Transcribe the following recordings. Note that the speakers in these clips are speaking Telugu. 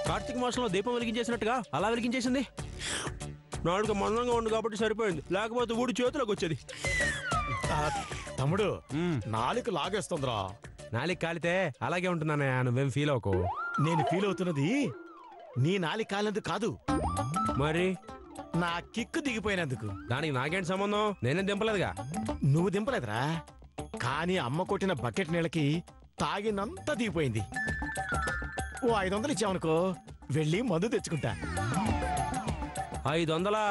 కార్తీక మాసంలో దీపం వెలిగించేసినట్టుగా అలా వెలిగించేసింది. నాలుగు మందంగా ఉంది కాబట్టి సరిపోయింది, లేకపోతే ఊడి చేతిలోకి వచ్చేది. తమ్ముడు నాలుగు లాగేస్తుందిరా. నాలిక కాలితే అలాగే ఉంటున్నానయ్యా, నువ్వేం ఫీల్ అవ్వకు. నేను ఫీల్ అవుతున్నది నీ నాలుగు కాలినందుకు కాదు, మరి నా కిక్కు దిగిపోయినందుకు. దానికి నాకేంటి సంబంధం? నేనేం దింపలేదుగా. నువ్వు దింపలేదురా, కానీ అమ్మ కొట్టిన బకెట్ నీళ్ళకి తాగినంత దిగిపోయింది. ఓ 500 ఇచ్చావనుకో, వెళ్ళి మందు తెచ్చుకుంటా. 500?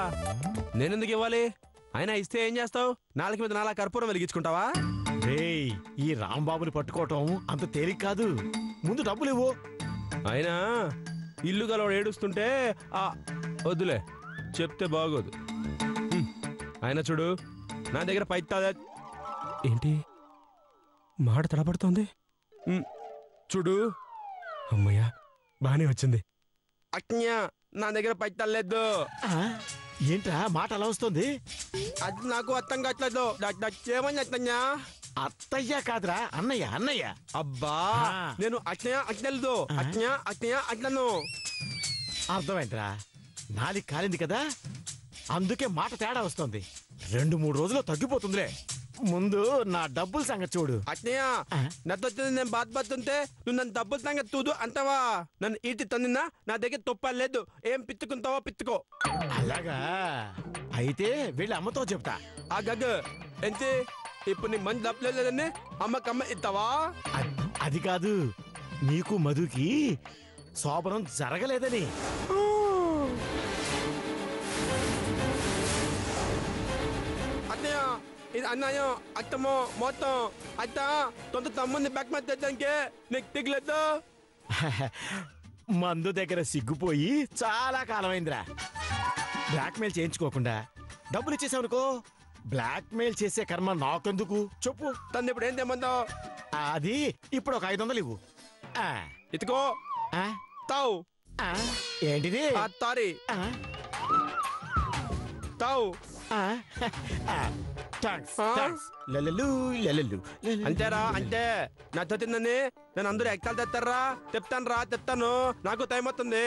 నేనెందుకు ఇవ్వాలి? అయినా ఇస్తే ఏం చేస్తావు? నాలుగు మీద నాలా కర్పూరం వెలిగించుకుంటావా? రేయ్, ఈ రాంబాబుని పట్టుకోవటం అంత తేలిక కాదు. ముందు డబ్బులు ఇవ్వు. అయినా ఇల్లు గలవాడు ఏడుస్తుంటే వద్దులే, చెప్తే బాగోదు. అయినా చూడు, నా దగ్గర ఏంటి మాట తడబడుతోంది? చూడు, అమ్మయ్యా బానే వచ్చింది. అజ్ఞా, నా దగ్గర పైతలేదు. ఏంట్రా మాట అలా వస్తుంది? అది నాకు అర్థం కావట్లేదు. ఏమని అత్తయ్యా? అత్తయ్య కాదురా, అన్నయ్య అన్నయ్య. అబ్బా, నేను అజ్ఞా అజ్ఞలేదు, అజ్ఞా అజ్ఞా అజ్ఞను. అర్థమైందిరా, నాలుగు కాలింది కదా, అందుకే మాట తేడా వస్తుంది. 2-3 రోజుల్లో తగ్గిపోతుందిలే. ముందు నా డబ్బుల సంగతి చూడు. అజ్ఞయ్య, నచ్చొచ్చింది నేను బాధపడుతుంటే నువ్వు నన్ను డబ్బుల సంగతి చూడు అంటావా? నన్ను ఈటి తన్నినా నా దగ్గర తొప్పలేదు. ఏం పిత్తుకుంటావో పిత్తుకో. అలాగా అయితే వెళ్ళి అమ్మతో చెప్తా. ఆ గగ్ ఏంటి, ఇప్పుడు నీ మంచి డబ్బులు లేదని అమ్మకమ్మ ఇస్తావా? అది కాదు, నీకు మధుకి శోభనం జరగలేదని. అన్నయ్య, ఇది అన్నయ్య అత్తమో మొత్తం అత్త తొంత తమ్ముని బ్యాక్ మీద తెచ్చానికే నీకు దిగలేదు. మందు దగ్గర సిగ్గుపోయి చాలా కాలమైందిరా. బ్లాక్ మెయిల్ చేయించుకోకుండా డబ్బులు ఇచ్చేసావనుకో, బ్లాక్ మెయిల్ చేసే కర్మ నాకెందుకు చెప్పు. తను ఇప్పుడు ఏం తెమ్మందో? అది ఇప్పుడు ఒక 500 ఇవ్వు. ఇతుకో తావు. ఏంటిది? తారి తావు. అంతేరా, అంతే. నచ్చ తిందని నేను అందరూ ఎక్కాలు తెస్తారా? చెప్తాను రా, చెప్తాను. నాకు టైం అవుతుంది.